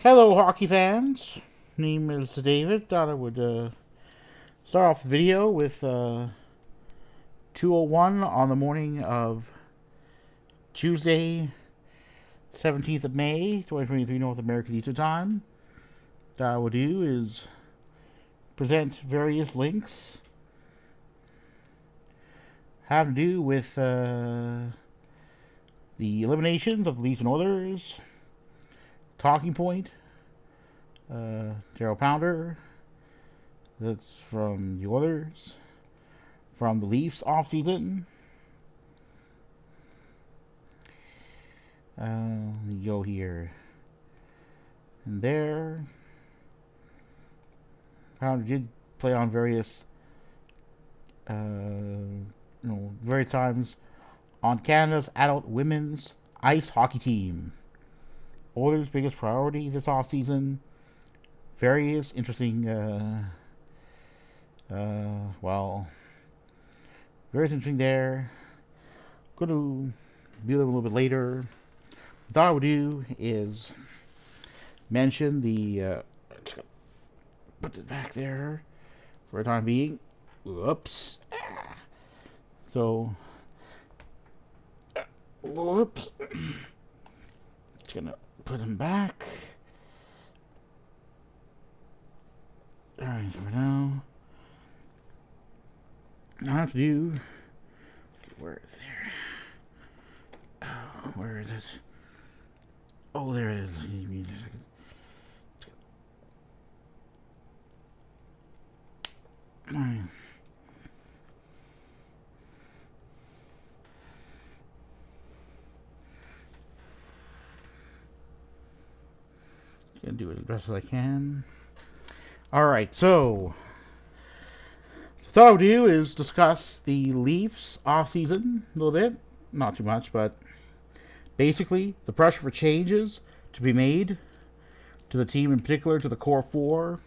Hello, hockey fans. Name is David. Thought I would start off the video with 2:01 on the morning of Tuesday, 17th of May, 2023, North American Eastern Time. What I will do is present various links having to do with the eliminations of the Leafs and Oilers, talking point, Daryl Pounder. That's from the Oilers. From the Leafs offseason. You go here and there. Pounder did play on various, various times on Canada's adult women's ice hockey team. Oilers' biggest priority this offseason. Various interesting, very interesting there. Going to be a little bit later. What I thought I would do is mention the. Put it back there for the time being. Whoops. So. Whoops. Just gonna put him back. Alright, for now. I have to do. Where is it here? Oh, where is it? Oh, there it is. Give me a second. Alright. Gonna do it as best as I can. Alright, so what I would do is discuss the Leafs offseason a little bit. Not too much, but basically the pressure for changes to be made to the team, in particular to the core four,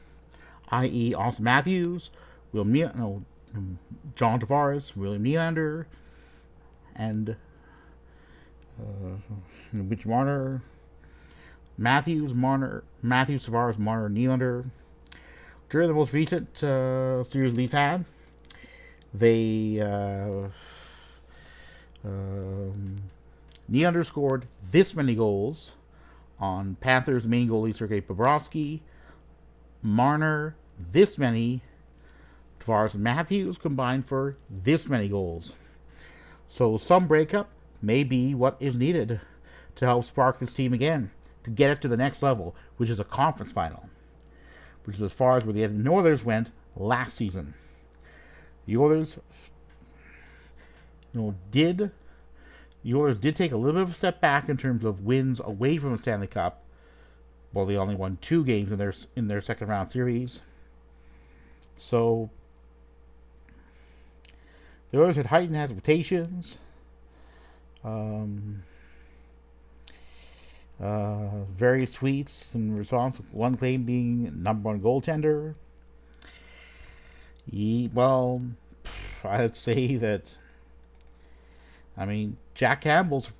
i.e. Austin Matthews, John Tavares, William Nylander, and Mitch Marner. Matthews, Tavares, Marner, Nylander. During the most recent series Leafs had, they Nylander scored this many goals on Panthers main goalie Sergei Bobrovsky. Marner this many. Tavares and Matthews combined for this many goals. So some breakup may be what is needed to help spark this team again, to get it to the next level, which is a conference final, which is as far as where the Edmonton Oilers went last season. The Oilers, did take a little bit of a step back in terms of wins away from the Stanley Cup. Well, they only won 2 games in their second round series. So the Oilers had heightened expectations. Various tweets in response, one claim being number one goaltender. Well, I'd say that, Jack Campbell's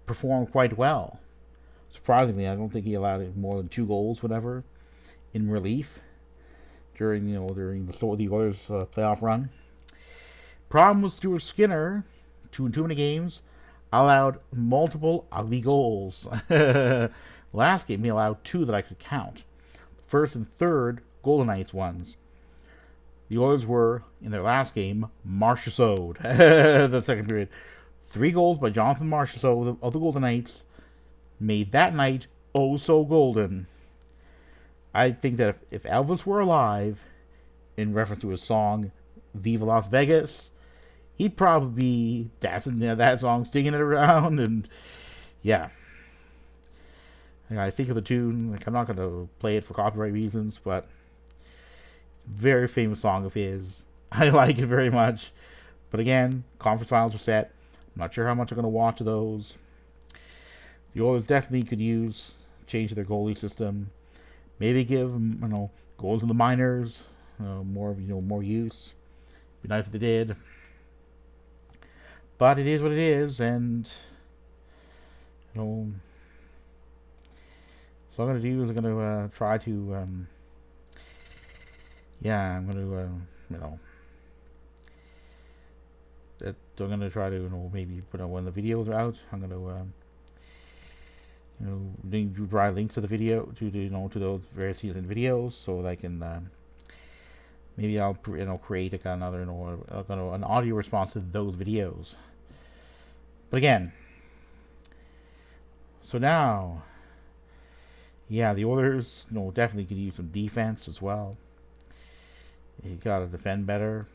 performed quite well. Surprisingly, I don't think he allowed more than 2 goals, whatever, in relief during the Oilers playoff run. Problem with Stuart Skinner, 2 in 2 many games, allowed multiple ugly goals. Last game, he allowed 2 that I could count. First and third Golden Knights ones. The Oilers were, in their last game, Marchessault. The second period. 3 goals by Jonathan Marchessault of the Golden Knights made that night oh so golden. I think that if Elvis were alive, in reference to his song Viva Las Vegas, he'd probably be dancing that song, singing it around, and yeah. I think of the tune, I'm not going to play it for copyright reasons, but very famous song of his. I like it very much. But again, conference finals are set. I'm not sure how much I'm going to watch those. The Oilers definitely could use change their goalie system. Maybe give goals in the minors more use. Be nice if they did. But it is what it is, and So what I'm gonna do is I'm gonna try to I'm gonna I'm gonna try to maybe put when the videos are out. I'm gonna provide links to the video to those various season videos so that I can maybe I'll create another an audio response to those videos. But again, so now, the Oilers definitely could use some defense as well. You gotta defend better.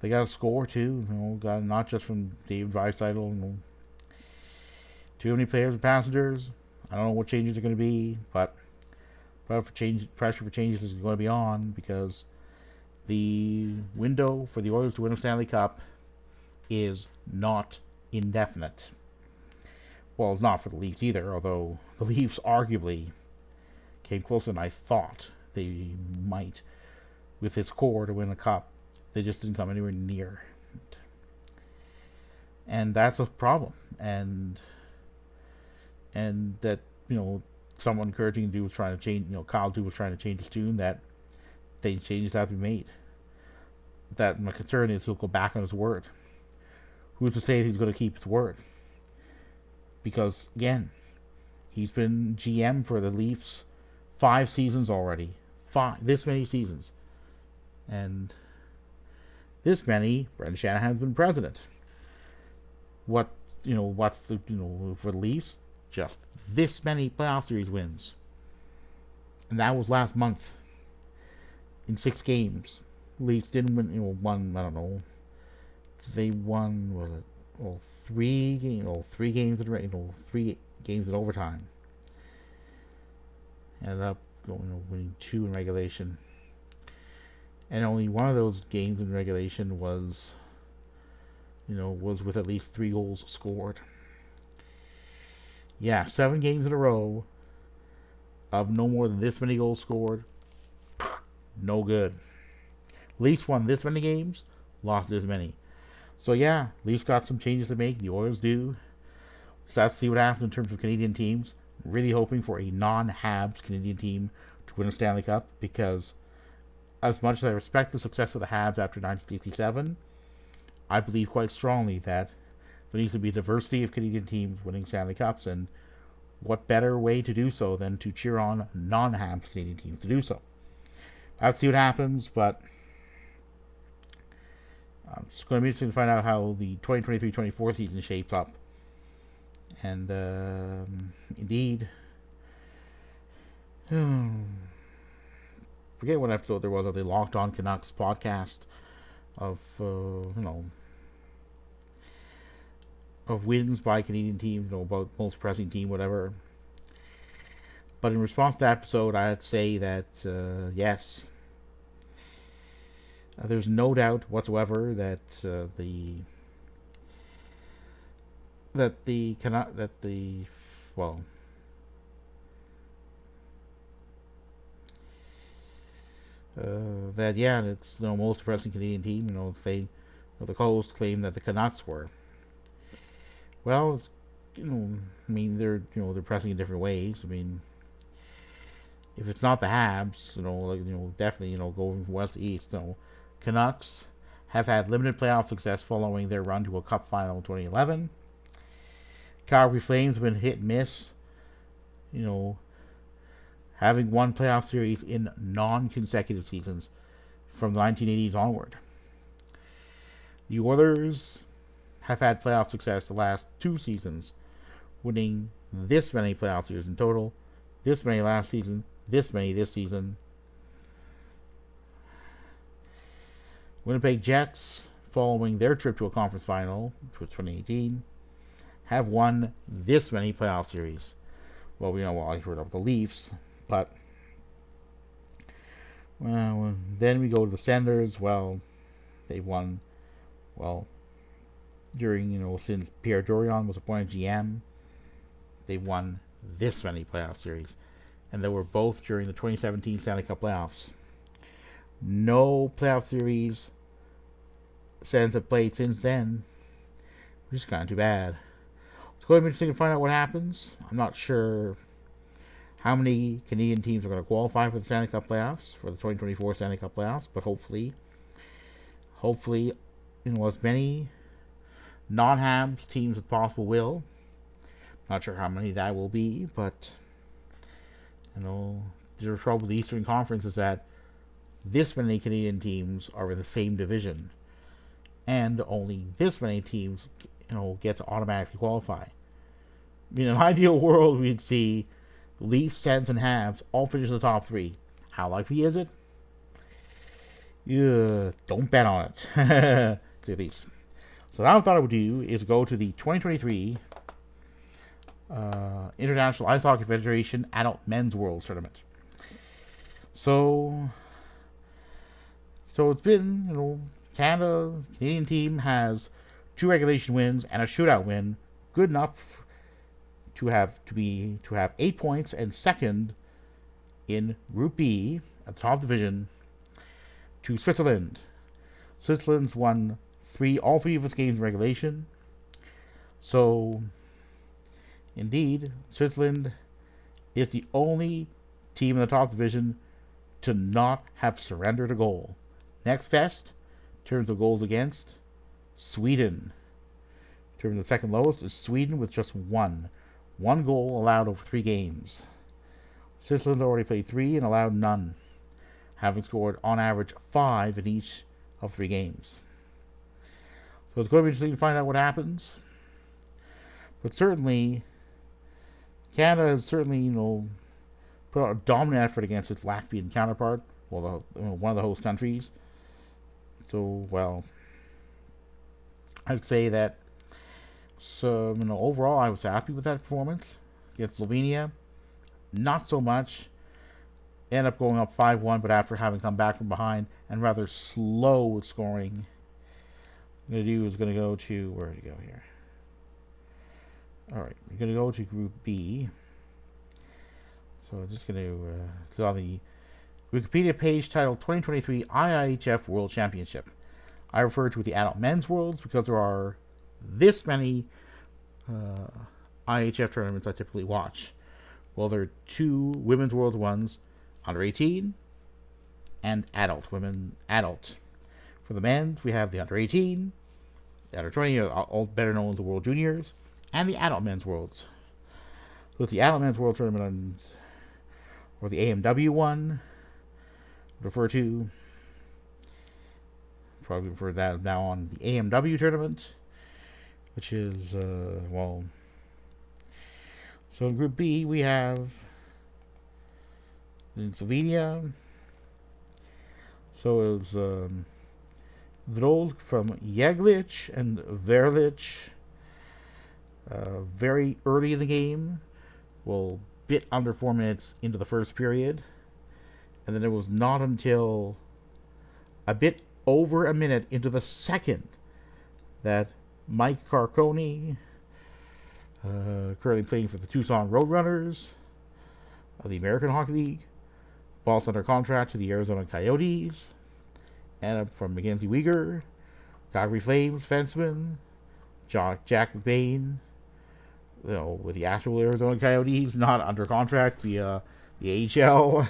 They gotta score too. Not just from David Draisaitl. Too many players and passengers. I don't know what changes are going to be, but pressure for changes is going to be on because the window for the Oilers to win a Stanley Cup is not indefinite. Well, it's not for the Leafs either, although the Leafs arguably came closer than I thought they might with this core to win a cup. They just didn't come anywhere near. And that's a problem. And that, someone encouraging Dude was trying to change, Kyle Dude was trying to change his tune, that changes have to be made. That my concern is he'll go back on his word. Who's to say he's going to keep his word? Because, again, he's been GM for the Leafs 5 seasons already. This many seasons. And this many, Brendan Shanahan's been president. What's the, for the Leafs? Just this many playoff series wins. And that was last month. In 6 games. Leafs didn't win, won, I don't know. They won, 3 games, 3 games in overtime. Ended up winning 2 in regulation. And only one of those games in regulation was with at least 3 goals scored. 7 games in a row of no more than this many goals scored. No good. Leafs won this many games, lost this many. So Leafs got some changes to make. The Oilers do. So let's see what happens in terms of Canadian teams. Really hoping for a non-Habs Canadian team to win a Stanley Cup, because as much as I respect the success of the Habs after 1967, I believe quite strongly that there needs to be a diversity of Canadian teams winning Stanley Cups, and what better way to do so than to cheer on non-Habs Canadian teams to do so. Let's see what happens, but it's going to be interesting to find out how the 2023-24 season shapes up. And indeed, forget what episode there was of the Locked On Canucks podcast of of wins by Canadian teams, about most pressing team, whatever. But in response to that episode, I'd say that yes, there's no doubt whatsoever that it's most depressing Canadian team. The co-hosts claim that the Canucks were. Well, they're pressing in different ways. If it's not the Habs, definitely going from west to east. Canucks have had limited playoff success following their run to a Cup final in 2011. Calgary Flames have been hit and miss. Having won playoff series in non-consecutive seasons from the 1980s onward. The Oilers have had playoff success the last 2 seasons, winning this many playoff series in total, this many last season, this many this season. Winnipeg Jets, following their trip to a conference final, which was 2018, have won this many playoff series. Well, I heard of the Leafs, but then we go to the Senders. Well, they've won. Well, during since Pierre Dorion was appointed GM, they've won this many playoff series, and they were both during the 2017 Stanley Cup playoffs. No playoff series Sens have played since then, which is kind of too bad. It's going to be interesting to find out what happens. I'm not sure how many Canadian teams are going to qualify for the Stanley Cup playoffs, for the 2024 Stanley Cup playoffs, but hopefully, as many non-Habs teams as possible will. Not sure how many that will be, but, the trouble with the Eastern Conference is that this many Canadian teams are in the same division, and only this many teams, get to automatically qualify. In an ideal world, we'd see Leafs, Sens, and Habs all finish in the top three. How likely is it? Don't bet on it. At least. So now what I thought I would do is go to the 2023 International Ice Hockey Federation Adult Men's Worlds Tournament. So it's been, Canadian team has 2 regulation wins and a shootout win, good enough to have 8 points and second in Group B at the top division to Switzerland. Switzerland's won all three of its games in regulation. So, indeed, Switzerland is the only team in the top division to not have surrendered a goal. Next best, in terms of goals against, Sweden. In terms of the second lowest is Sweden with just one goal allowed over 3 games. Switzerland already played 3 and allowed none, having scored on average 5 in each of 3 games. So it's going to be interesting to find out what happens. But certainly, Canada has put out a dominant effort against its Latvian counterpart, one of the host countries. So, I'd say that, overall, I was happy with that performance against Slovenia. Not so much. End up going up 5-1, but after having come back from behind and rather slow with scoring. What I'm going to go to, where did it go here? Alright, we're going to go to Group B. So I'm just going to click on the Wikipedia page titled 2023 IIHF World Championship. I refer to the Adult Men's Worlds because there are this many IHF tournaments I typically watch. Well, there are 2 Women's World ones, under 18 and adult. For the men's, we have the under 18, the under 20, all better known as the World Juniors, and the Adult Men's Worlds. So it's the Adult Men's World Tournament, or the AMW one, probably refer to that now on the AMW tournament, which is, so in Group B, we have in Slovenia. So it was Drolj from Jeglic and Verlic very early in the game. Bit under 4 minutes into the first period. And then it was not until a bit over a minute into the second that Mike Carconi, currently playing for the Tucson Roadrunners of the American Hockey League, balls under contract to the Arizona Coyotes, and from Mackenzie Weegar, Calgary Flames defenseman Jack McBain, with the actual Arizona Coyotes, not under contract via the AHL,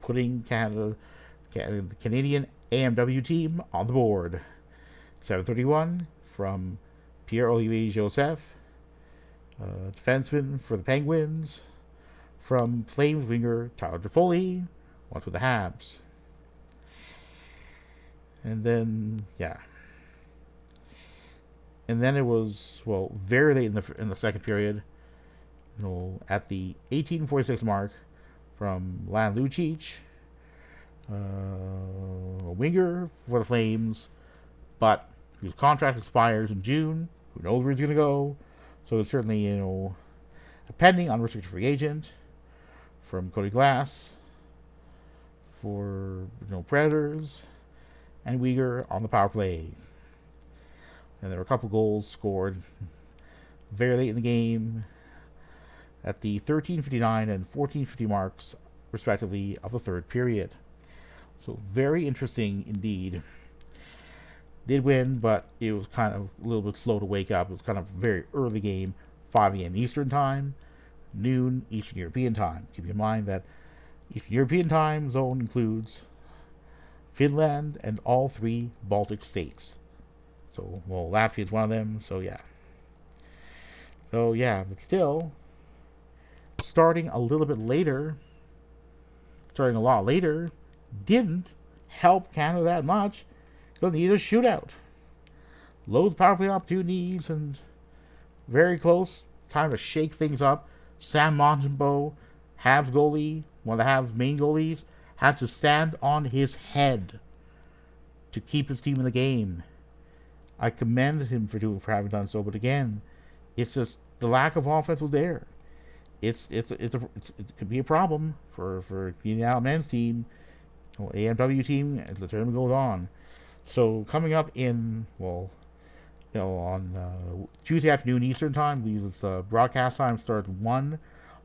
putting the Canadian AMW team on the board. 731 from Pierre-Olivier Joseph, defenseman for the Penguins, from Flames winger Tyler Toffoli, once with the Habs. And then, And then it was, very late in the second period, at the 18:46 mark, from Lan Lucic, a winger for the Flames, but his contract expires in June. Who knows where he's going to go? So it's certainly, a pending unrestricted free agent from Cody Glass for, Predators, and Weegar on the power play. And there were a couple goals scored very late in the game at the 13:59 and 14:50 marks, respectively, of the third period. So very interesting indeed. Did win, but it was kind of a little bit slow to wake up. It was kind of a very early game, 5 a.m. Eastern time. noon Eastern European time. Keep in mind that Eastern European time zone includes Finland and all 3 Baltic states. So, well, Latvia is one of them, so yeah. So, yeah, but still, starting a lot later, didn't help Canada that much. Because they needed a shootout. Loads of power play opportunities and very close. Time to shake things up. Sam Montembeault, Habs goalie, one of the Habs main goalies, had to stand on his head to keep his team in the game. I commend him for having done so, but again, it's just the lack of offense was there. It could be a problem for the Allen men's team, AMW team, as the tournament goes on. So coming up in on Tuesday afternoon Eastern time, broadcast time starts 1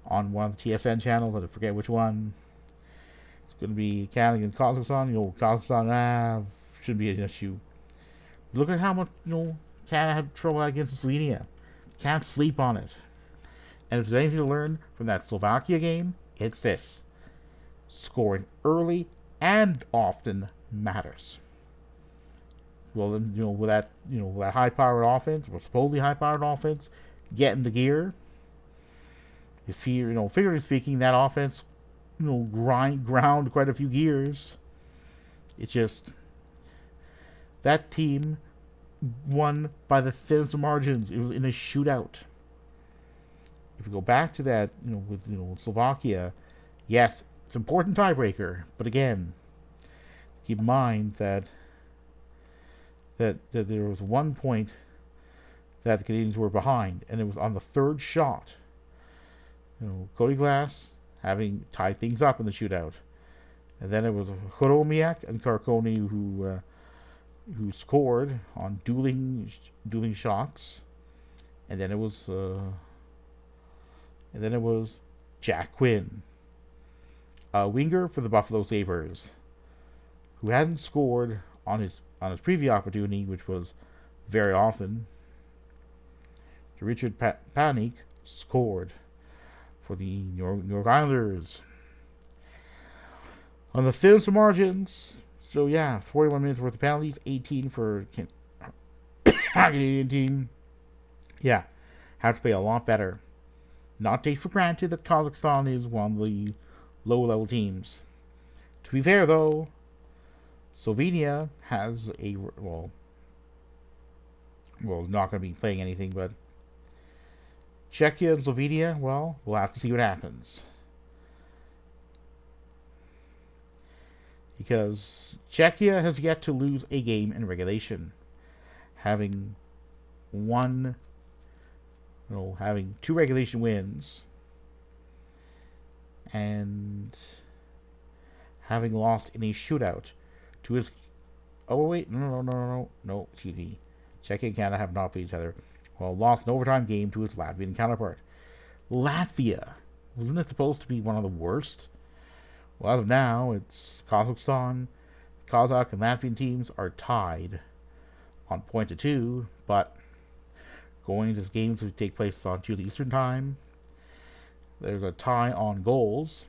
on one of the TSN channels. I forget which one. It's going to be Canada against Kazakhstan. Kazakhstan shouldn't be an issue. Look at how much Canada had trouble against Slovenia. Can't sleep on it. And if there's anything to learn from that Slovakia game, it's this: scoring early and often matters. Well, then, with that high-powered offense, or supposedly high-powered offense, get into gear. Figuratively speaking, that offense, ground quite a few gears. It just, that team won by the thinnest of margins. It was in a shootout. If you go back to that, with Slovakia, yes, it's an important tiebreaker, but again, keep in mind that there was one point that the Canadians were behind, and it was on the third shot. Cody Glass having tied things up in the shootout, and then it was Horomiak and Carconi who scored on dueling shots, and then it was Jack Quinn, a winger for the Buffalo Sabres, who hadn't scored on his previous opportunity, which was very often. Richard Panik scored for the New York Islanders on the thinnest of margins. So yeah, 41 minutes worth of penalties, 18 for Canadian team. Yeah, have to play a lot better. Not take for granted that Kazakhstan is one of the low-level teams. To be fair, though, Slovenia has not going to be playing anything, but Czechia and Slovenia, we'll have to see what happens. Because Czechia has yet to lose a game in regulation, having 2 regulation wins and having lost in a shootout to his. Oh wait, no. Excuse me. Czechia and Canada have not played each other. Lost an overtime game to its Latvian counterpart. Latvia, wasn't it supposed to be one of the worst? Well, as of now, it's Kazakhstan. Kazakh and Latvian teams are tied on point to 2, but going into games that take place on Tuesday Eastern time, there's a tie on goals,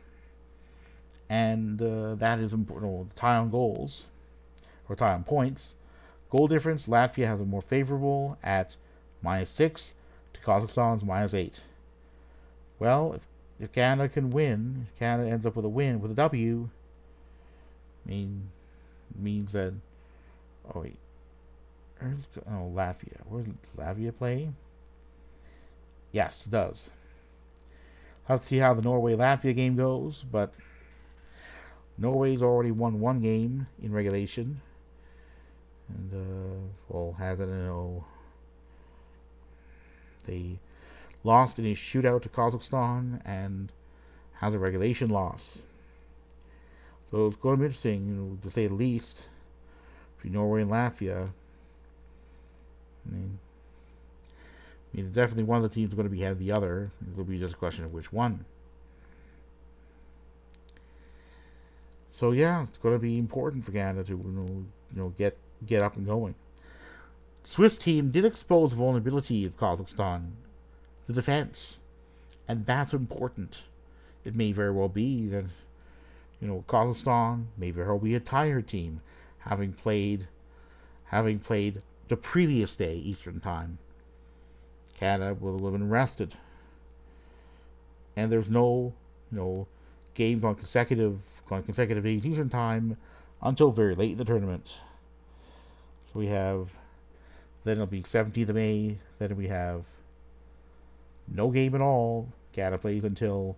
and that is important. Tie on goals, or tie on points. Goal difference, Latvia has a more favorable at -6 to Kazakhstan's -8. Well, if Canada can win, if Canada ends up with a W, means that, Latvia. Where does Latvia play? Yes, it does. I'll have to see how the Norway-Latvia game goes, but Norway's already won 1 game in regulation. And, they lost in a shootout to Kazakhstan and has a regulation loss. So it's going to be interesting, to say the least, between Norway and Latvia. Definitely one of the teams is going to be ahead of the other. It'll be just a question of which one. So yeah, it's going to be important for Canada to get up and going. Swiss team did expose vulnerability of Kazakhstan, the defense, and that's important. It may very well be that, Kazakhstan may very well be a tired team, having played the previous day Eastern Time. Canada will have been rested, and there's no games on consecutive days Eastern Time until very late in the tournament. So we have, then it'll be 17th of May. Then we have no game at all. Canada plays until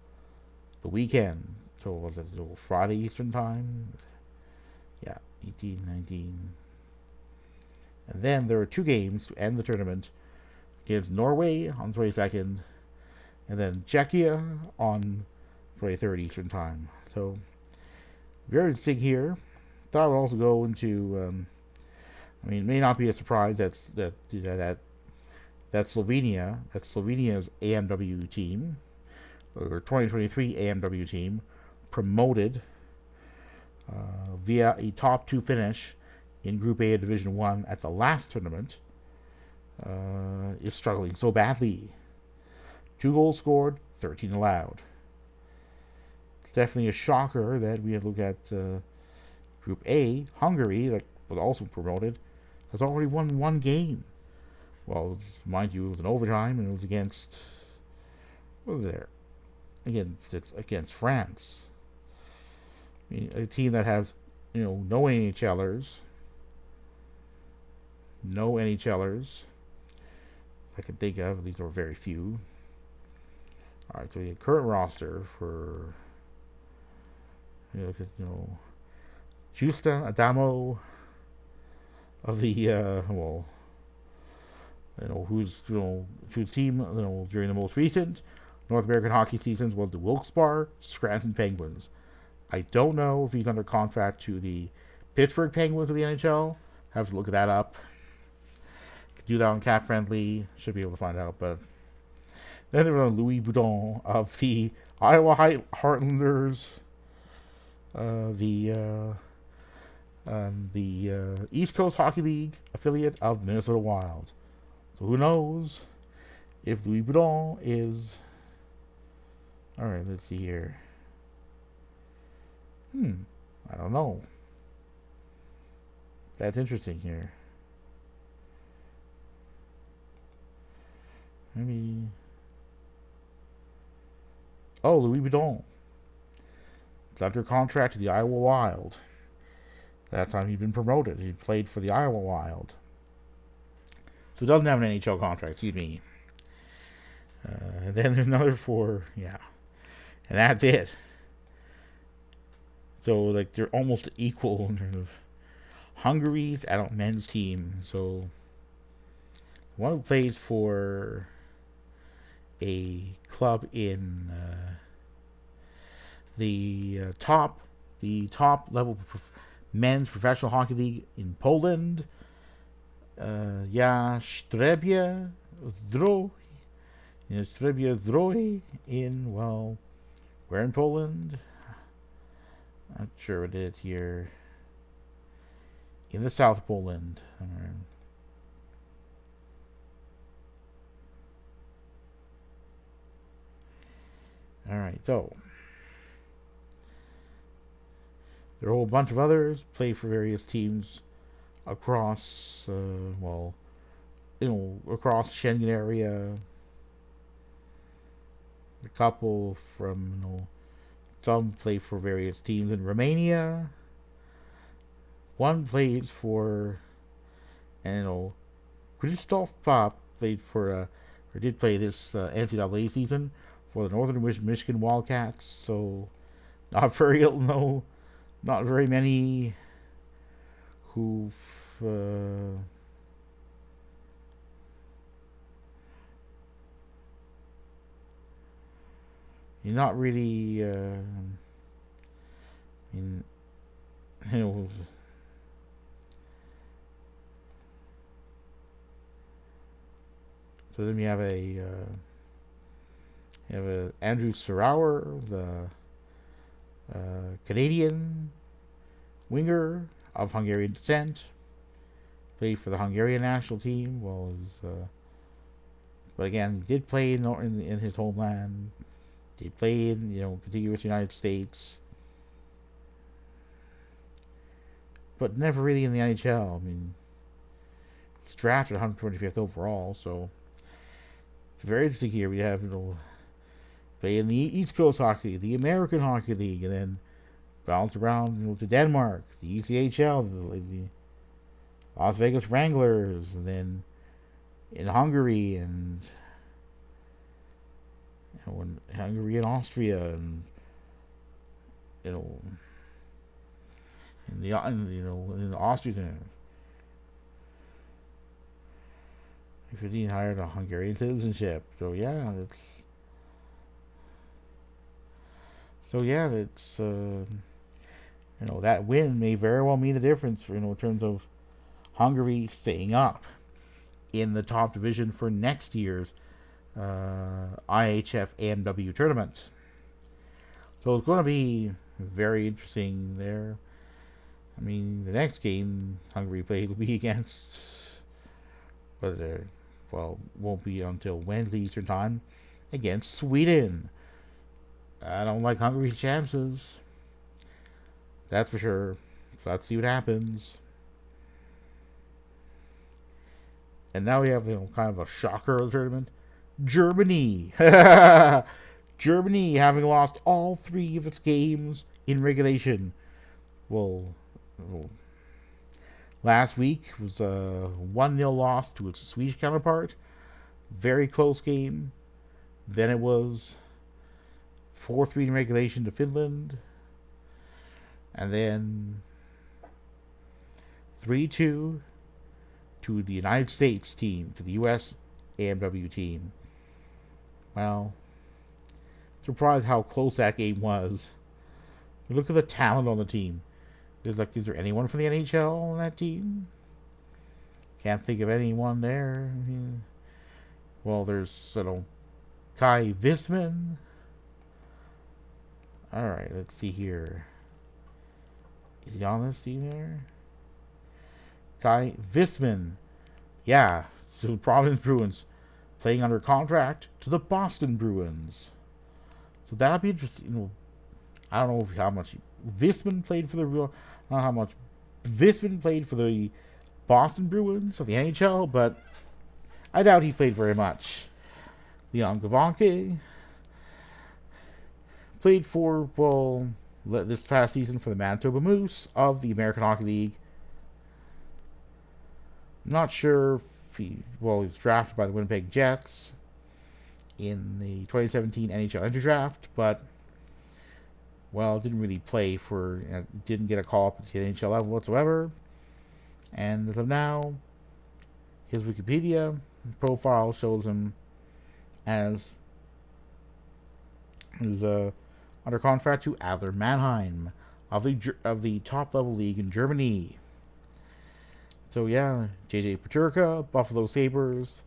the weekend. So was it Friday Eastern Time? Yeah, 18, 19. And then there are 2 games to end the tournament against Norway on 22nd, and then Czechia on 23rd Eastern Time. So very interesting here. Thought I would also go into. It may not be a surprise that Slovenia's AMW team, or 2023 AMW team, promoted via a top 2 finish in Group A of Division 1 at the last tournament, is struggling so badly. 2 goals scored, 13 allowed. It's definitely a shocker that we had to look at Group A. Hungary, that was also promoted, has already won 1 game. Well, mind you, it was an overtime, and it was against, what was there? Against France. A team that has, no NHLers. No NHLers I can think of. These are very few. Alright, so we have current roster for, look at, Justa Adamo of the, whose team, during the most recent North American hockey seasons was the Wilkes-Barre Scranton Penguins. I don't know if he's under contract to the Pittsburgh Penguins of the NHL. Have to look that up. Do that on Cap Friendly. Should be able to find out. But then there was Louis Boudon of the Iowa Heartlanders, the East Coast Hockey League affiliate of Minnesota Wild. So who knows if Louis Boudon is... Alright, let's see here. I don't know. That's interesting here. Maybe... Oh, Louis Boudon. He's under contract to the Iowa Wild. That time he'd been promoted. He played for the Iowa Wild. So he doesn't have an NHL contract, excuse me. And then there's another 4, yeah. And that's it. So, they're almost equal in terms of Hungary's adult men's team. So, one who plays for a club in the top level men's professional hockey league in Poland. Strebia Zdrój in, well, where in Poland? Not sure what it is here. In the South Poland. Alright, so there are a whole bunch of others play for various teams across, across Schengen area. A couple from, some play for various teams in Romania. One plays for, Christoph Pop played for, or did play this NCAA season for the Northern Michigan Wildcats. So, not very many who've you're not really so then you have a Andrew Sarauer, the Canadian winger of Hungarian descent, played for the Hungarian national team. Well, his But again, he did play in his homeland. Did play in contiguous United States, but never really in the NHL. I mean, he's drafted 125th overall, so it's very interesting here. We have play in the East Coast Hockey League, the American Hockey League, and then bounce around to Denmark, the ECHL, the Las Vegas Wranglers, and then in Hungary and Hungary and Austria, and in Austria, if you didn't hire a Hungarian citizenship, it's that win may very well mean the difference, in terms of Hungary staying up in the top division for next year's IHF AMW tournament. So it's going to be very interesting there. I mean, the next game Hungary played will be against, won't be until Wednesday Eastern Time, against Sweden. I don't like Hungary's chances, that's for sure. So let's see what happens. And now we have kind of a shocker of the tournament. Germany. Germany having lost all 3 of its games in regulation. Well, last week was a 1-0 loss to its Swedish counterpart. Very close game. Then it was 4-3 in regulation to Finland. And then 3-2 to the United States team, to the U.S. AMW team. Well, surprised how close that game was. Look at the talent on the team. Is there anyone from the NHL on that team? Can't think of anyone there. Well, there's Kai Visman. All right, let's see here. Is he on this team there? Kai Visman. Yeah, so Providence Bruins playing under contract to the Boston Bruins. So that'll be interesting. I don't know how much Visman played for the real. I don't know how much Visman played for the Boston Bruins of the NHL, but I doubt he played very much. Leon Gavanke played for, this past season for the Manitoba Moose of the American Hockey League. I'm not sure if he was drafted by the Winnipeg Jets in the 2017 NHL entry draft, but didn't really play for, didn't get a call up at the NHL level whatsoever. And as of now, his Wikipedia profile shows him as under contract to Adler Mannheim of the top level league in Germany. So JJ Peterka, Buffalo Sabres,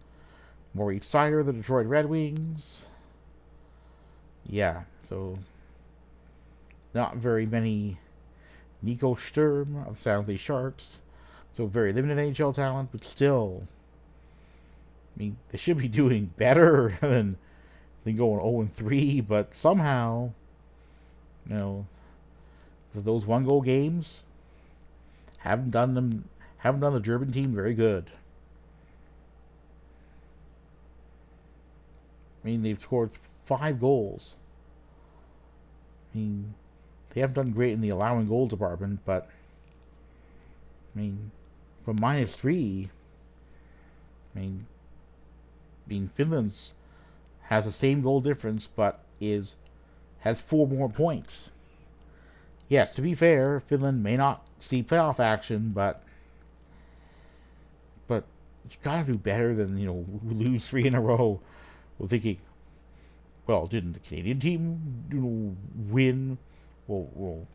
Maurice Sider, the Detroit Red Wings. So not very many. Nico Sturm of San Jose Sharks. So very limited NHL talent, but still, they should be doing better than going 0-3, but somehow, those 1-goal games haven't done the German team very good. They've scored 5 goals. They haven't done great in the allowing goal department, but from -3, Finland's has the same goal difference, but has 4 more points. Yes, to be fair, Finland may not see playoff action, but you gotta do better than lose 3 in a row. Well, thinking, didn't the Canadian team win? Well,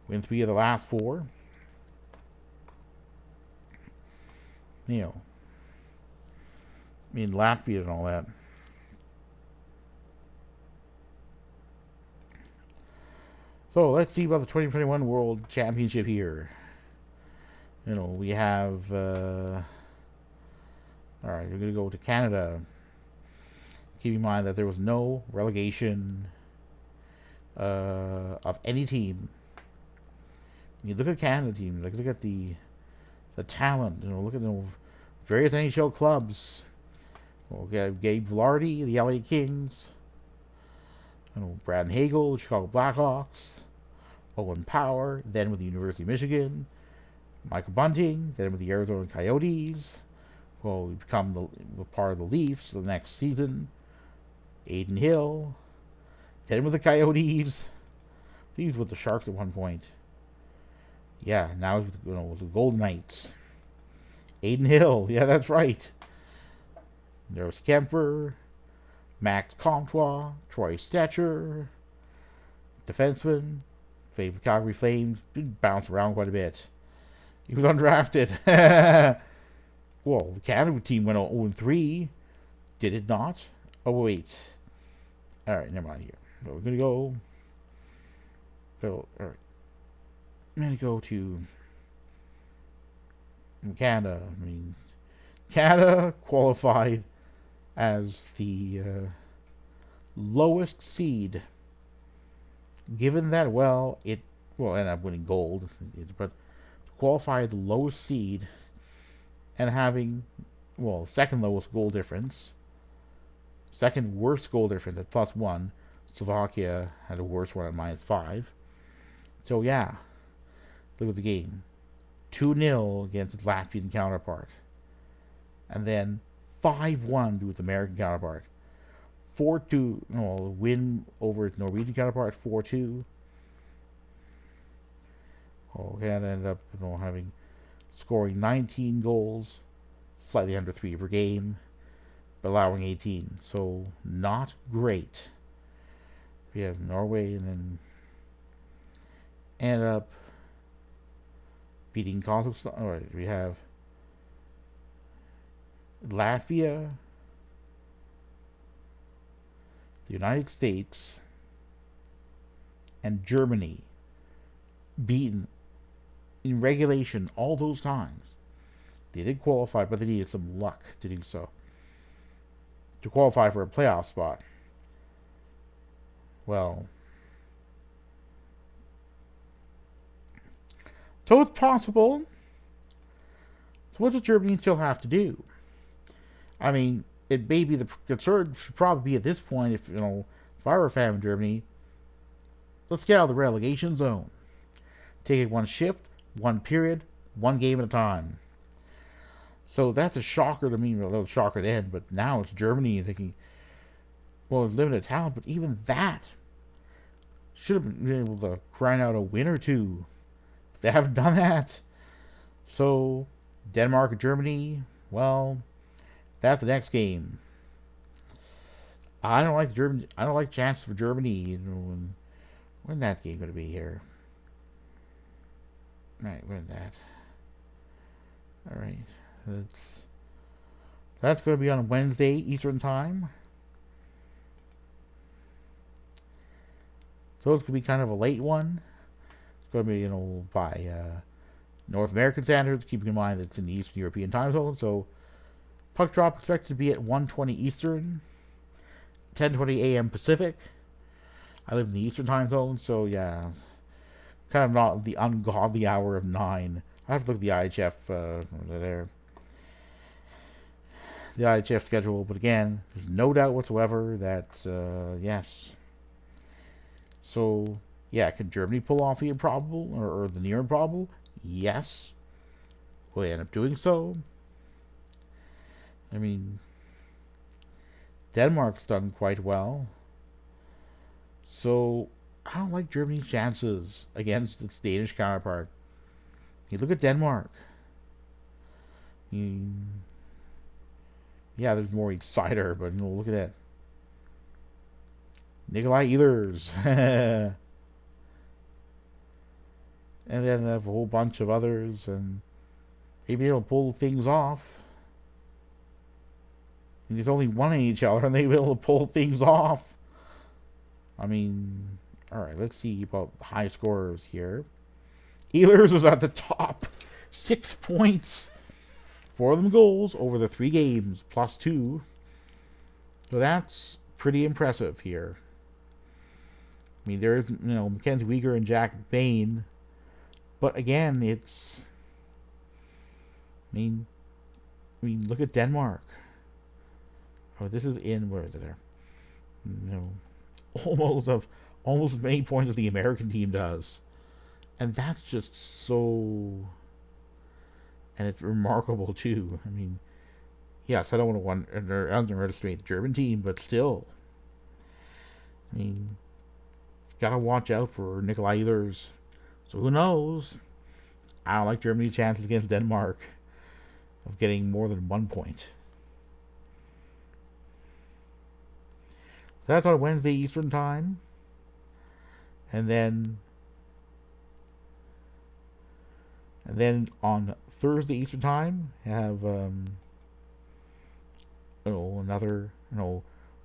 win 3 of the last 4. Latvia and all that. So let's see about the 2021 World Championship here. We have. All right, we're gonna go to Canada. Keep in mind that there was no relegation of any team. You look at Canada team, look at the talent. Look at the various NHL clubs. Gabe Vilardi, the LA Kings. Brad Hagel, Chicago Blackhawks. Owen Power, then with the University of Michigan. Michael Bunting, then with the Arizona Coyotes. Well, we become part of the Leafs the next season. Aiden Hill, then with the Coyotes. He was with the Sharks at one point. Yeah, now he's with the Golden Knights. Aiden Hill, yeah, that's right. There's Kemper, Max Comtois, Troy Stetcher, defenseman, favorite Calgary Flames, bounced around quite a bit. He was undrafted. Well, the Canada team went 0-3. Did it not? Oh, wait. Alright, never mind here. So we're going to go. So, alright. I'm going to go to Canada. I mean, Canada qualified as the lowest seed. Given that, well, it will end up winning gold. But to qualify the lowest seed and having, well, second lowest goal difference, second worst goal difference at +1. Slovakia had a worse one at -5. So, yeah, look at the game. 2-0 against its Latvian counterpart. And then 5-1 to its American counterpart. 4-2, win over its Norwegian counterpart, 4-2. Canada ended up, scoring 19 goals, slightly under 3 per game, but allowing 18. So, not great. We have Norway, and then ended up beating Kazakhstan. All right, we have Latvia, the United States, and Germany beaten in regulation all those times. They did qualify, but they needed some luck to do so. To qualify for a playoff spot. Well, so it's possible. So what does Germany still have to do? I mean, it may be the concern should probably be at this point, if I were a fan of Germany, let's get out of the relegation zone. Take it one shift, one period, one game at a time. So that's a shocker to me, a little shocker then, but now it's Germany thinking, well, it's limited talent, but even that should have been able to grind out a win or two. They haven't done that. So, Denmark and Germany, well, that's the next game. I don't like chances for Germany. When that game going to be here? Right, when that? All right, that's going to be on Wednesday Eastern time. So it's going to be kind of a late one. It's going to be, by North American standards, keeping in mind that it's in the Eastern European time zone. So puck drop expected to be at 1:20 Eastern, 10:20 a.m. Pacific. I live in the Eastern time zone, so yeah, kind of not the ungodly hour of 9. I have to look at the IHF the IHF schedule, but again, there's no doubt whatsoever that yes. So yeah, can Germany pull off the improbable or the near improbable? Yes. Will they end up doing so? I mean, Denmark's done quite well. So I don't like Germany's chances against its Danish counterpart. You look at Denmark. Yeah, there's more each cider, but look at that. Nikolai Ehlers. And then they have a whole bunch of others, and maybe they'll pull things off. And there's only one AHLer, and they'll be able to pull things off. I mean, alright, let's see about the high scorers here. Ehlers was at the top. 6 points. 4 of them goals over the 3 games, +2. So that's pretty impressive here. I mean, there is, Mackenzie Weegar and Jack Bain, but again, it's. Look at Denmark. Oh, this is in, where is it there? Almost as many points as the American team does. And that's just so. And it's remarkable, too. I mean, yes, I don't want to underestimate the German team, but still. I mean, gotta watch out for Nikolai Ehlers. So who knows? I don't like Germany's chances against Denmark of getting more than 1 point. So that's on Wednesday Eastern Time. And then on Thursday Eastern Time, have another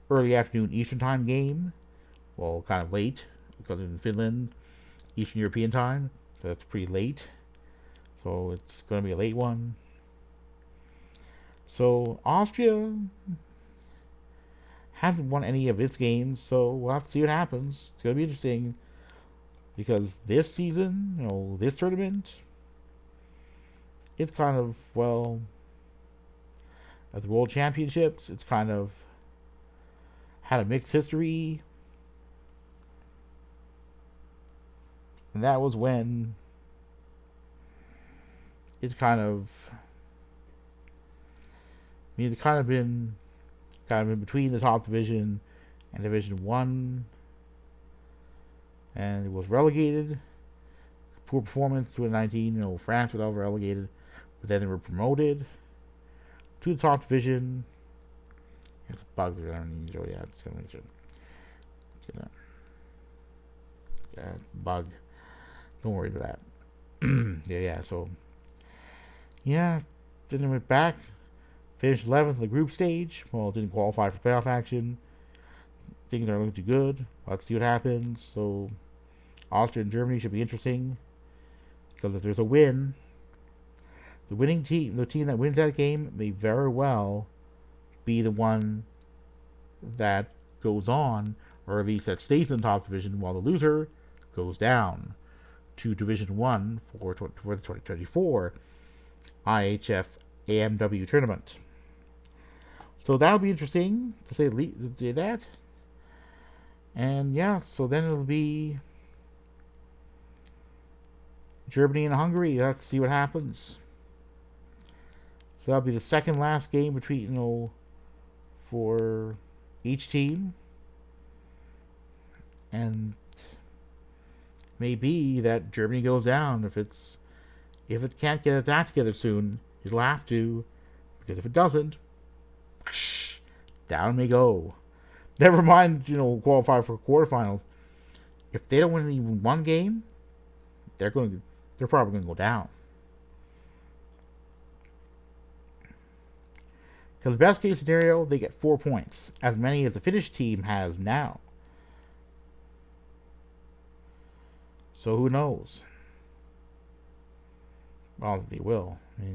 early afternoon Eastern Time game. Well, kind of late because in Finland, Eastern European Time, so that's pretty late. So it's going to be a late one. So Austria hasn't won any of its games, so we'll have to see what happens. It's going to be interesting because this season, this tournament, it's kind of, at the World Championships, it's kind of had a mixed history. And that was when it's kind of been between the top division and Division 1, and it was relegated. Poor performance 2019. France was relegated, but then they were promoted to the top division. There's bugs that I don't need to show. Yeah, it's gonna make sure. Bug. Don't worry about that. yeah. So, then they went back. Finished 11th in the group stage. Well, didn't qualify for playoff action. Things aren't looking too good. Let's see what happens. So, Austria and Germany should be interesting. Because if there's a win, the winning team, the team that wins that game, may very well be the one that goes on, or at least that stays in the top division, while the loser goes down to Division 1 for the 2024 IHF AMW tournament. So that'll be interesting to say that. And so then it'll be Germany and Hungary. Let's see what happens. So that'll be the second last game between for each team, and maybe that Germany goes down if it can't get its act together soon. It'll have to, because if it doesn't, down may go. Never mind, qualify for quarterfinals. If they don't win even one game, they're probably going to go down. Because the best case scenario, they get 4 points, as many as the Finnish team has now. So who knows? Well, they will. They're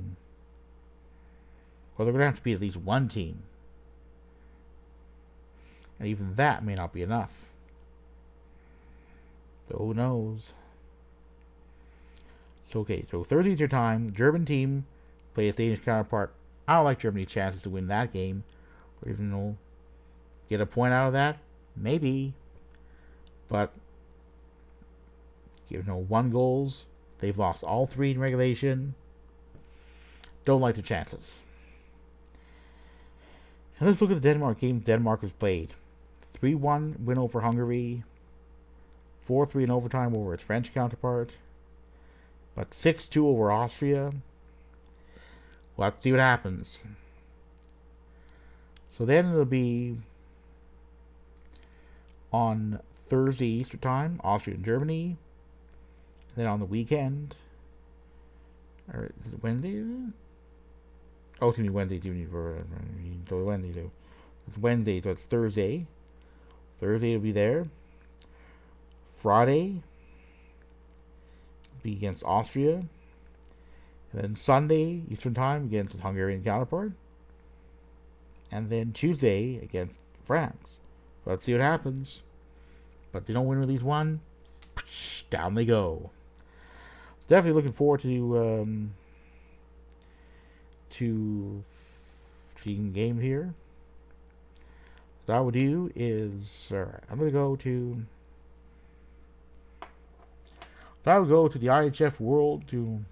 going to have to beat at least one team. And even that may not be enough. So who knows? So Thursday's your time. The German team play its Danish counterpart. I don't like Germany's chances to win that game, or even get a point out of that. Maybe, but 1 goals. They've lost all 3 in regulation. Don't like their chances. And let's look at the Denmark games Denmark has played. 3-1 win over Hungary. 4-3 in overtime over its French counterpart. But 6-2 over Austria. Let's see what happens. So then it'll be on Thursday Eastern Time, Austria and Germany. Then on the weekend, or is it Wednesday? Oh, it's going to be Wednesday. It's Wednesday, so it's Thursday. Thursday will be there. Friday will be against Austria. And then Sunday, Eastern Time, against its Hungarian counterpart. And then Tuesday against France. Let's see what happens. But they don't win release 1. Down they go. Definitely looking forward to seeing the game here. What I would do is, alright, I'm gonna go to. I would go to the IHF World to.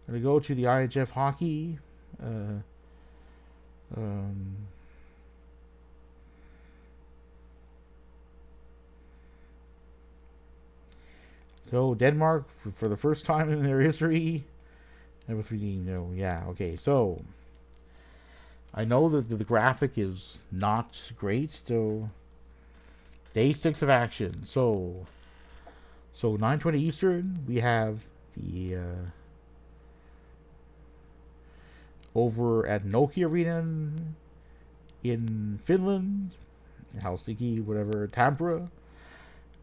I'm gonna go to the IHF Hockey. So Denmark for the first time in their history. Okay. So I know that the graphic is not great. So day 6 of action. So 9:20 Eastern. We have the over at Nokia Arena in Finland, Helsinki, whatever, Tampere.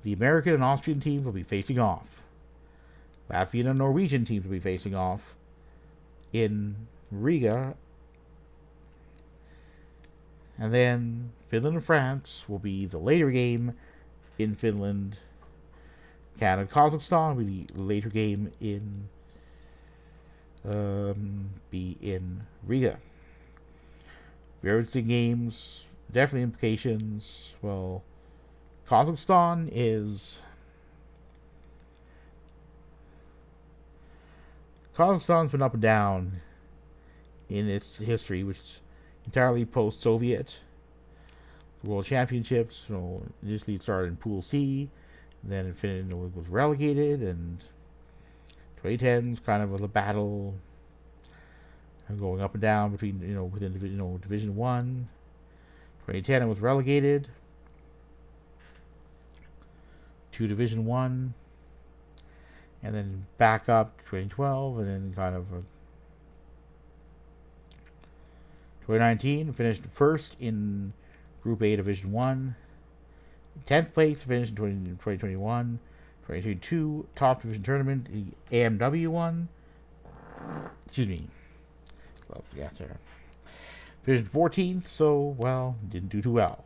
The American and Austrian teams will be facing off. Latvian and Norwegian teams will be facing off in Riga. And then Finland and France will be the later game in Finland. Canada and Kazakhstan will be the later game in Riga. Very interesting games. Definitely implications. Well, Kazakhstan's been up and down in its history, which is entirely post-Soviet. The World Championships, initially it started in Pool C, then it was relegated, and 2010s kind of was a battle, going up and down between within Division 1. 2010 it was relegated to Division 1, and then back up to 2012, and then kind of 2019 finished first in Group A Division 1, 10th place finished in 2021, 2022 top division tournament, the AMW one. Excuse me. Yeah, sorry. Finished 14th, so didn't do too well.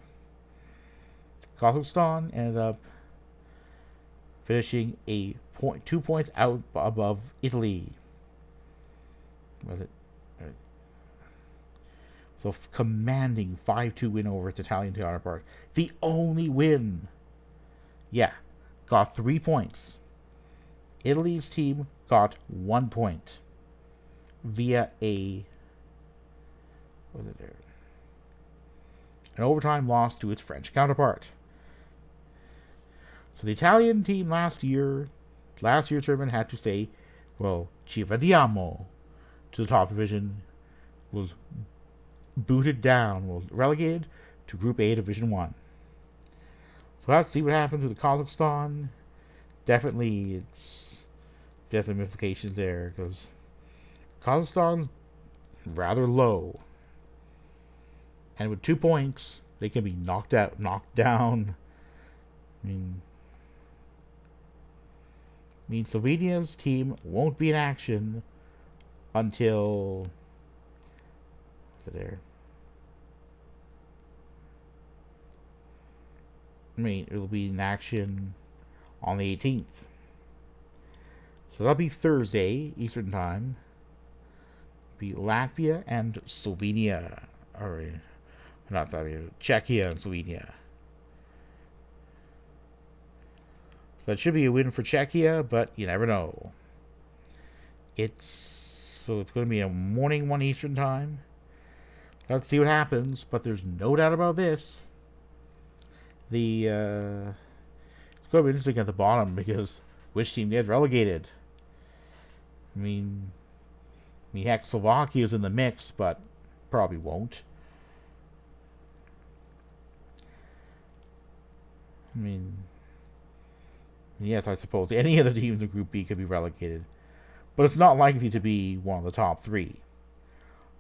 Kazakhstan ended up finishing 2 points out above Italy. Was it? So commanding 5-2 win over its Italian counterpart. The only win. Yeah. Got 3 points. Italy's team got 1 point via an overtime loss to its French counterpart. So the Italian team last year's tournament had to say, ci vediamo to the top division, was booted down, was relegated to Group A Division 1. So let's see what happens with Kazakhstan. Definitely implications there, because Kazakhstan's rather low. And with 2 points, they can be knocked down. I mean, Slovenia's team won't be in action until it'll be in action on the 18th. So that'll be Thursday, Eastern Time. Be Latvia and Slovenia. Or not Latvia, Czechia and Slovenia. So that should be a win for Czechia, but you never know. It's going to be a morning 1 Eastern Time. Let's see what happens, but there's no doubt about this. It's going to be interesting at the bottom, because which team gets relegated? Heck, Slovakia's in the mix, but probably won't. Yes, I suppose any other teams in Group B could be relegated, but it's not likely to be one of the top 3.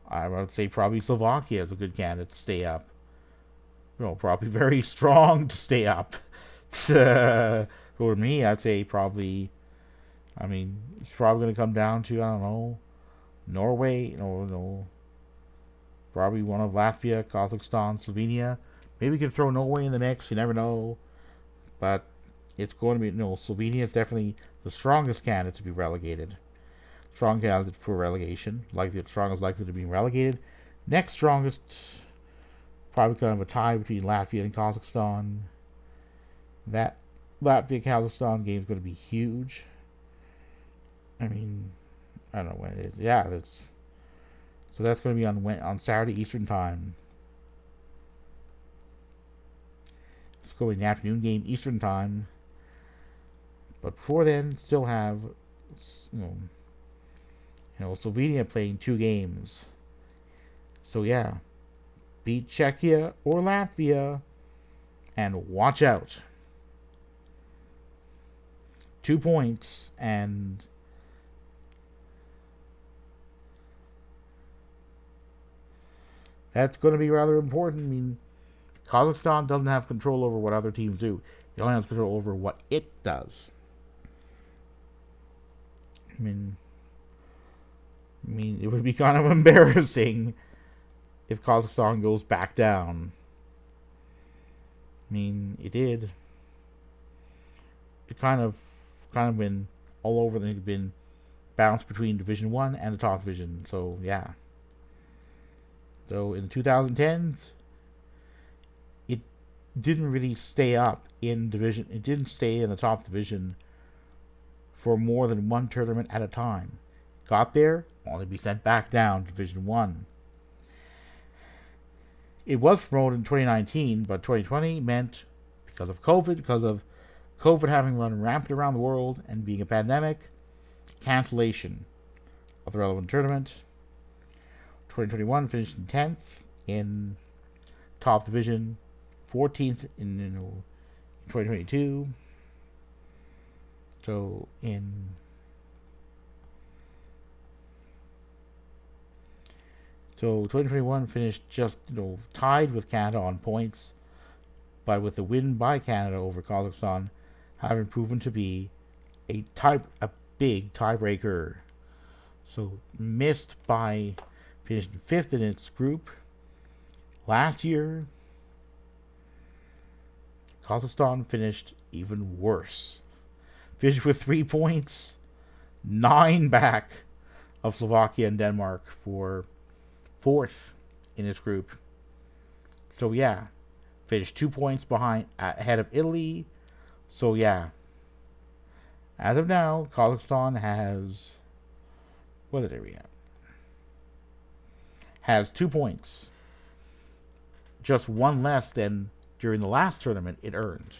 I would say probably Slovakia is a good candidate to stay up. Probably very strong to stay up. For me, I'd say probably. It's probably going to come down to, I don't know, Norway. No. Probably one of Latvia, Kazakhstan, Slovenia. Maybe we could throw Norway in the mix. You never know. But it's going to be, Slovenia is definitely the strongest candidate to be relegated. Strong candidate for relegation. Likely the strongest likely to be relegated. Next strongest, probably kind of a tie between Latvia and Kazakhstan. That Latvia-Kazakhstan game is going to be huge. I mean, I don't know when it is. Yeah, so that's going to be on Saturday Eastern Time. It's going to be an afternoon game Eastern Time. But before then, still have Slovenia playing 2 games. So yeah, beat Czechia or Latvia, and watch out. 2 points, and that's going to be rather important. I mean, Kazakhstan doesn't have control over what other teams do. It only has control over what it does. I mean, it would be kind of embarrassing if Kazakhstan goes back down. I mean, it did. It kind of been all over. It's been bounced between Division 1 and the top division. So, yeah. So, in the 2010s, it didn't really stay up in division. It didn't stay in the top division for more than one tournament at a time. Got there, only be sent back down to Division 1. It was promoted in 2019, but 2020 meant, because of COVID having run rampant around the world and being a pandemic, cancellation of the relevant tournament. 2021 finished in 10th in top division, 14th in 2022. So So 2021 finished just tied with Canada on points, but with the win by Canada over Kazakhstan having proven to be a big tiebreaker. So missed by finishing 5th in its group. Last year, Kazakhstan finished even worse. Finished with 3 points, 9 back of Slovakia and Denmark for 4th in its group. So yeah, finished 2 points ahead of Italy. So yeah, as of now, Kazakhstan has, what are we at? Has 2 points, just one less than during the last tournament it earned.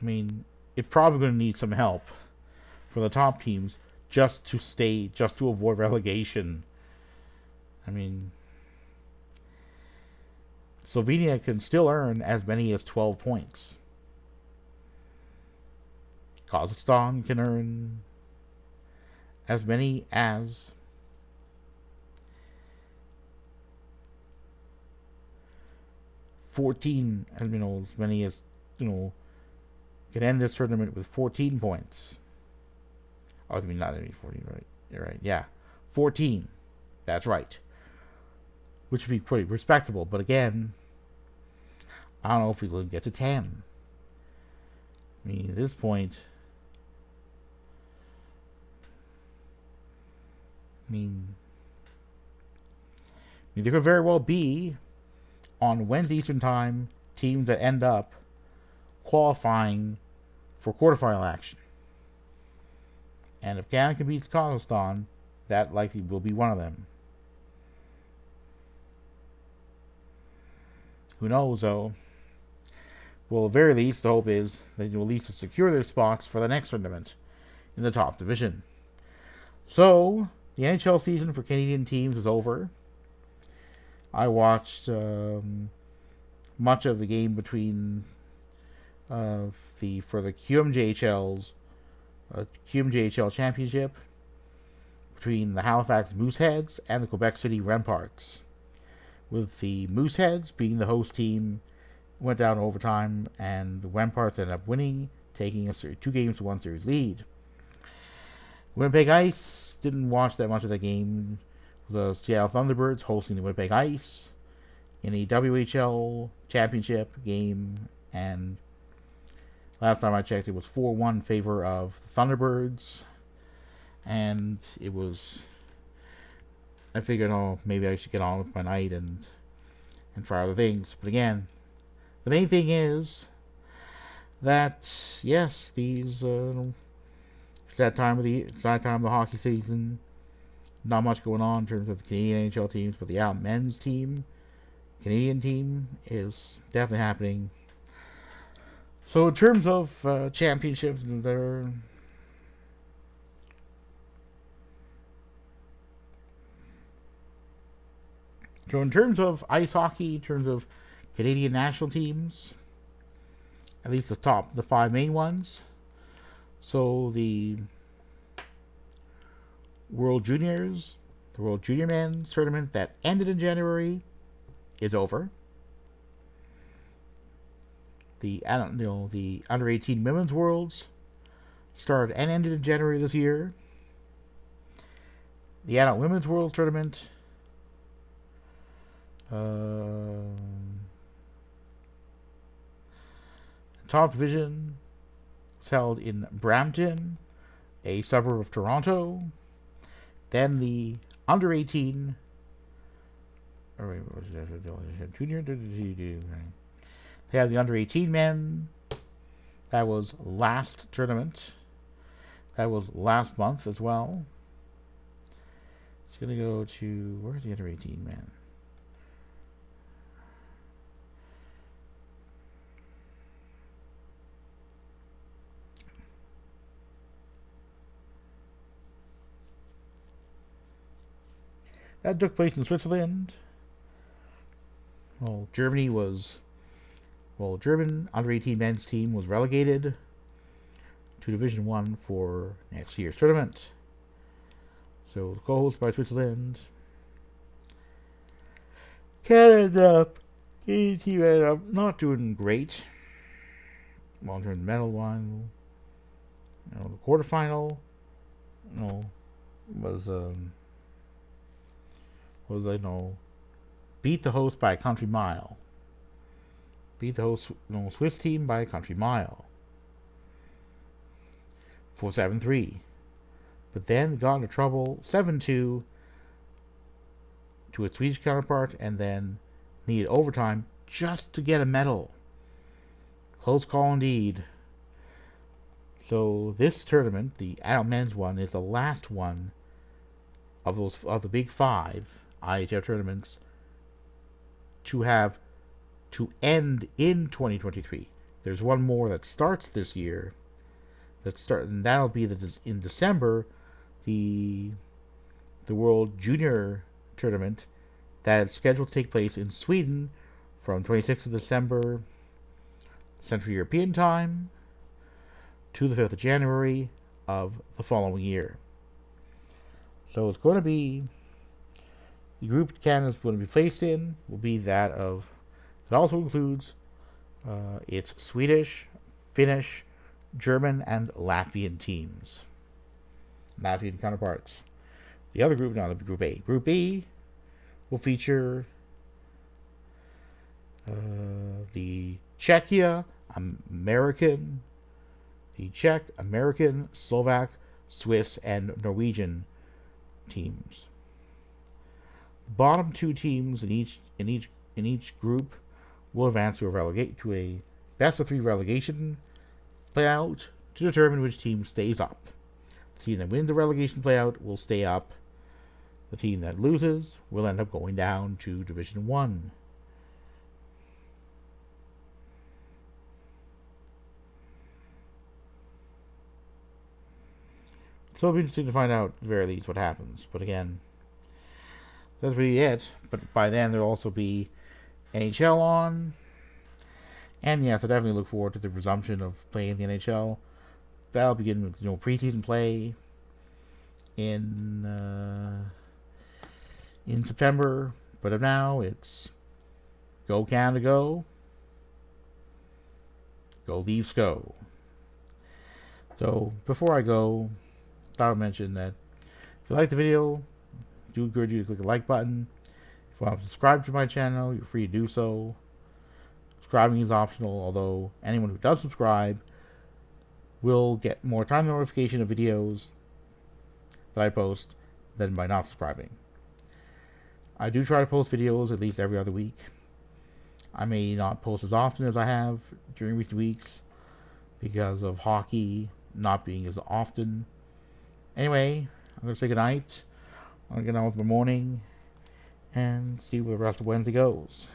I mean, it's probably going to need some help for the top teams just to avoid relegation. I mean, Slovenia can still earn as many as 12 points. Kazakhstan can earn as many as 14, as many as, can end this tournament with 14 points. Oh, I mean, not any 14, right? You're right. Yeah. 14. That's right. Which would be pretty respectable. But again, I don't know if we'll get to 10. I mean, at this point, there could very well be, on Wednesday Eastern Time, teams that end up qualifying for quarterfinal action. And if Canada can beat Kazakhstan, that likely will be one of them. Who knows, though? Well, at the very least, the hope is that they will at least secure their spots for the next tournament in the top division. So, the NHL season for Canadian teams is over. I watched much of the game between for the QMJHL Championship between the Halifax Mooseheads and the Quebec City Remparts, with the Mooseheads being the host team, went down to overtime, and the Remparts ended up winning, taking a 2-1 series lead. Winnipeg Ice, didn't watch that much of the game. It was the Seattle Thunderbirds hosting the Winnipeg Ice in a WHL championship game, and last time I checked, it was 4-1 in favor of the Thunderbirds, and it was. I figured, oh, maybe I should get on with my night and try other things. But again, the main thing is that yes, these it's that time of the hockey season. Not much going on in terms of the Canadian NHL teams, but the out men's team, Canadian team, is definitely happening. So in terms of championships, so in terms of ice hockey, in terms of Canadian national teams, at least the 5 main ones. So the World Juniors, the World Junior Men's tournament that ended in January, is over. The under 18 Women's Worlds started and ended in January this year. The Adult Women's World Tournament top division was held in Brampton, a suburb of Toronto. Then the under 18, junior. They have the under 18 men. That was last tournament. That was last month as well. It's gonna go to, where's the under 18 men? That took place in Switzerland. German under 18 men's team was relegated to Division 1 for next year's tournament. So co-hosted by Switzerland. Canada team ended up not doing great. Well, in terms of medal one, the quarterfinal, beat the host by a country mile. Beat the host Swiss team by a country mile. 4-7-3. But then got into trouble 7-2 to its Swedish counterpart, and then needed overtime just to get a medal. Close call indeed. So this tournament, the adult men's one, is the last one of the big 5 IHF tournaments to end in 2023. There's one more that starts this year. And that'll be in December, the World Junior Tournament that is scheduled to take place in Sweden from 26th of December Central European Time to the 5th of January of the following year. So it's going to be, the group Canada's going to be placed in will be that of, it also includes its Swedish, Finnish, German, and Latvian teams. Latvian counterparts. The other group, now the Group A. Group B will feature the Czech, American, Slovak, Swiss, and Norwegian teams. The bottom 2 teams in each group will advance to a best of 3 relegation playout to determine which team stays up. The team that wins the relegation playout will stay up. The team that loses will end up going down to Division 1. So it'll be interesting to find out at the very least what happens. But again, that's really it. But by then there'll also be NHL on. And yes, I definitely look forward to the resumption of playing the NHL. That'll begin with preseason play in September. But now it's go Canada go. Go Leafs go. So before I go, thought I'd mention that if you like the video, I do encourage you to click the like button. If you want to subscribe to my channel, you're free to do so. Subscribing is optional, although anyone who does subscribe will get more time notification of videos that I post than by not subscribing. I do try to post videos at least every other week. I may not post as often as I have during recent weeks because of hockey not being as often. Anyway, I'm going to say goodnight. I'm going to get on with my morning and see where the rest of Wednesday goes.